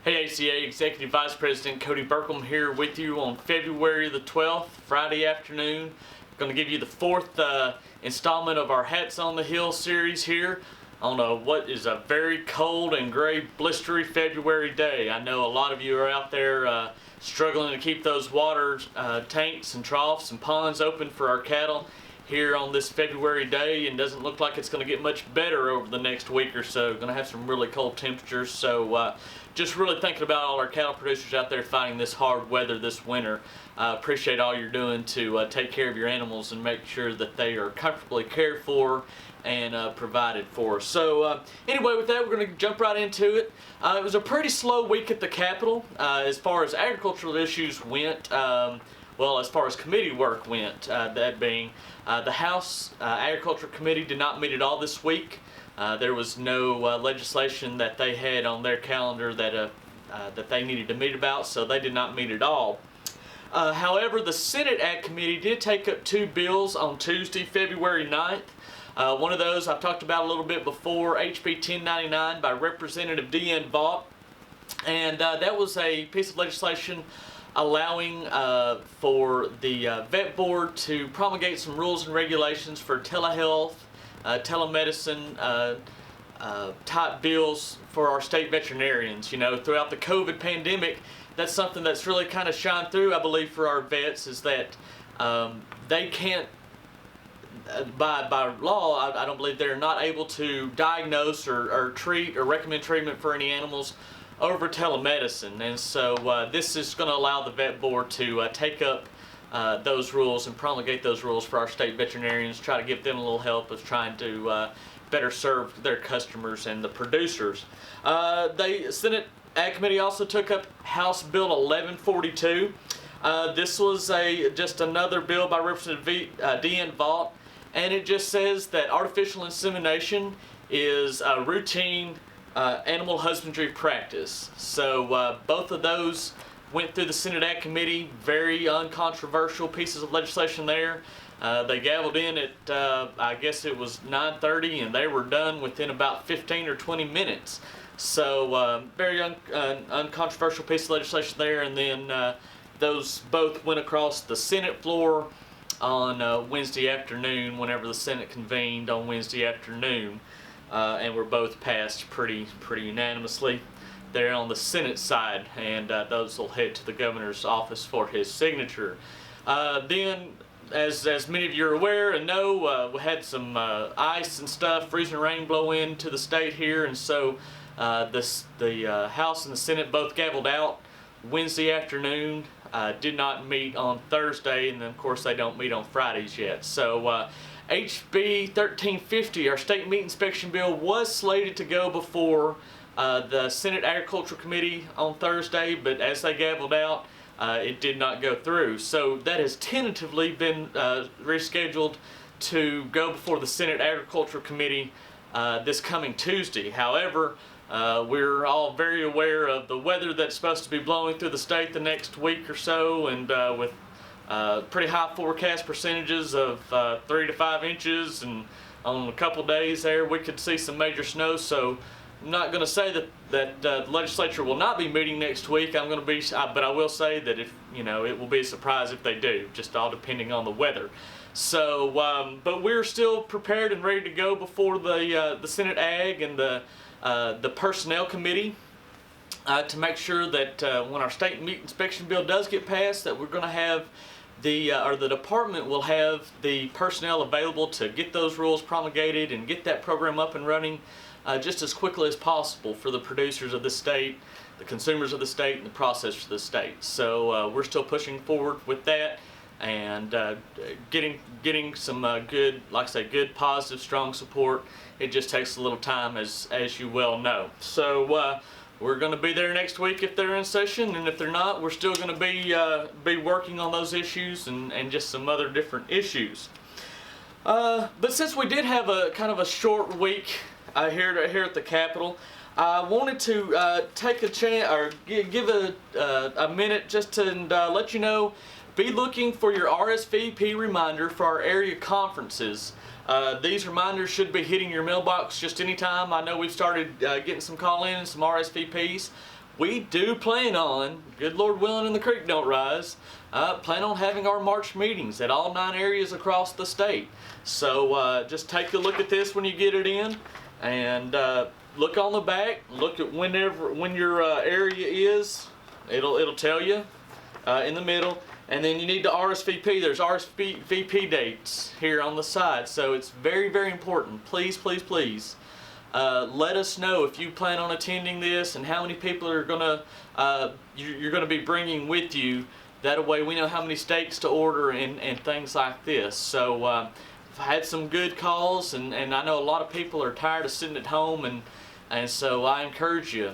Hey ACA Executive Vice President Cody Burkham here with you on February the 12th, Friday afternoon. I'm going to give you the fourth installment of our Hats on the Hill series here on what is a very cold and gray blistery February day. I know a lot of you are out there struggling to keep those water tanks and troughs and ponds open for our cattle here on this February day, and doesn't look like it's going to get much better over the next week or so. Going to have some really cold temperatures, so just really thinking about all our cattle producers out there fighting this hard weather this winter. Appreciate all you're doing to take care of your animals and make sure that they are comfortably cared for and provided for. So anyway, with that, we're going to jump right into it. It was a pretty slow week at the Capitol as far as agricultural issues went. Well, as far as committee work went, that being the House Agriculture Committee did not meet at all this week. There was no legislation that they had on their calendar that they needed to meet about, so they did not meet at all. However, the Senate Ag Committee did take up two bills on Tuesday, February 9th. One of those I've talked about a little bit before, HB 1099 by Representative Deanne Vaught, and that was a piece of legislation allowing for the vet board to promulgate some rules and regulations for telehealth, telemedicine type bills for our state veterinarians. You know, throughout the COVID pandemic, that's something that's really kind of shined through, I believe, for our vets, is that they can't, by law, I don't believe they're not able to diagnose or treat or recommend treatment for any animals over telemedicine. And so this is going to allow the vet board to take up those rules and promulgate those rules for our state veterinarians, try to give them a little help of trying to better serve their customers and the producers. The Senate Ag Committee also took up House Bill 1142. This was just another bill by Representative Deanne Vaught, and it just says that artificial insemination is a routine animal husbandry practice. So both of those went through the Senate Ag Committee. Very uncontroversial pieces of legislation there. They gavelled in at I guess it was 9:30, and they were done within about 15 or 20 minutes. So very uncontroversial piece of legislation there. And then those both went across the Senate floor on Wednesday afternoon, whenever the Senate convened on Wednesday afternoon, and were both passed pretty unanimously there on the Senate side, and those will head to the governor's office for his signature. Then, as many of you are aware and know, we had some ice and stuff, freezing rain blow into the state here, and so the House and the Senate both gavelled out Wednesday afternoon. Did not meet on Thursday, and then of course they don't meet on Fridays yet. So HB 1350, our state meat inspection bill, was slated to go before the Senate Agricultural Committee on Thursday, but as they gavelled out, it did not go through. So that has tentatively been rescheduled to go before the Senate Agricultural Committee this coming Tuesday. However, we're all very aware of the weather that's supposed to be blowing through the state the next week or so, and with pretty high forecast percentages of 3 to 5 inches, and on a couple days there we could see some major snow. So I'm not going to say that the legislature will not be meeting next week. But I will say that if it will be a surprise if they do, just all depending on the weather. So, but we're still prepared and ready to go before the Senate Ag and the Personnel Committee to make sure that when our state meat inspection bill does get passed, that we're going to have the department will have the personnel available to get those rules promulgated and get that program up and running just as quickly as possible for the producers of the state, the consumers of the state, and the processors of the state. So we're still pushing forward with that, and getting some good, like I say, good, positive, strong support. It just takes a little time, as you well know. So we're going to be there next week if they're in session, and if they're not, we're still going to be working on those issues and just some other different issues. But since we did have a kind of a short week here at the Capitol, I wanted to take a chance, or give a minute just to let you know, be looking for your RSVP reminder for our area conferences. These reminders should be hitting your mailbox just anytime. I know we've started getting some call-in and some RSVPs. we do plan on, good Lord willing and the creek don't rise, plan on having our March meetings at all 9 areas across the state. So just take a look at this when you get it in, and look on the back, look at when your area is. It'll tell you in the middle. And then you need to RSVP. There's RSVP dates here on the side. So it's very, very important. Please, please, please let us know if you plan on attending this and how many people are you're gonna be bringing with you. That way we know how many steaks to order and things like this. So I've had some good calls, and I know a lot of people are tired of sitting at home, and so I encourage you,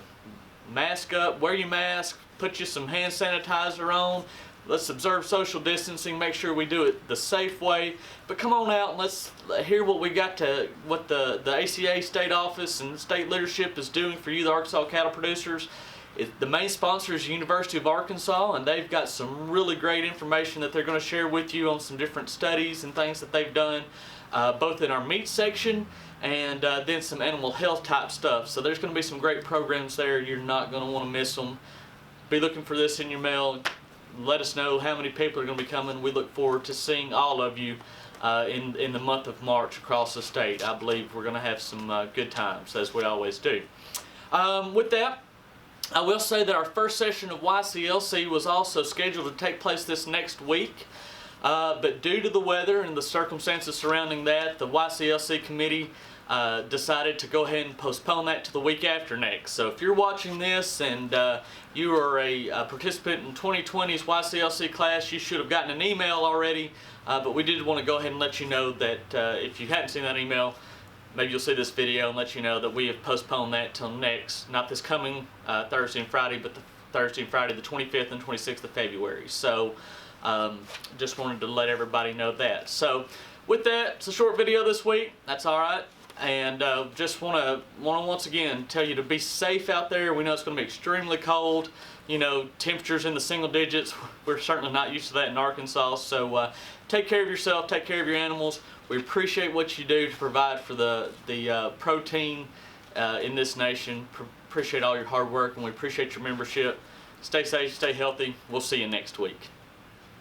mask up, wear your mask, put you some hand sanitizer on. Let's observe social distancing, make sure we do it the safe way. But come on out and let's hear what the ACA state office and state leadership is doing for you, the Arkansas cattle producers. The main sponsor is University of Arkansas, and they've got some really great information that they're going to share with you on some different studies and things that they've done, both in our meat section and then some animal health type stuff. So there's going to be some great programs there. You're not going to want to miss them. Be looking for this in your mail. Let us know how many people are going to be coming. We look forward to seeing all of you in the month of March across the state. I believe we're going to have some good times, as we always do. With that, I will say that our first session of YCLC was also scheduled to take place this next week, but due to the weather and the circumstances surrounding that, the YCLC committee decided to go ahead and postpone that to the week after next. So if you're watching this and you are a participant in 2020's YCLC class, you should have gotten an email already, but we did want to go ahead and let you know that if you hadn't seen that email, maybe you'll see this video and let you know that we have postponed that till next, not this coming Thursday and Friday, but the Thursday and Friday, the 25th and 26th of February. So just wanted to let everybody know that. So with that, it's a short video this week. That's all right. And just want to once again tell you to be safe out there. We know it's going to be extremely cold. You know, temperatures in the single digits. We're certainly not used to that in Arkansas. So take care of yourself, take care of your animals. We appreciate what you do to provide for the protein in this nation. Appreciate all your hard work, and we appreciate your membership. Stay safe, stay healthy. We'll see you next week.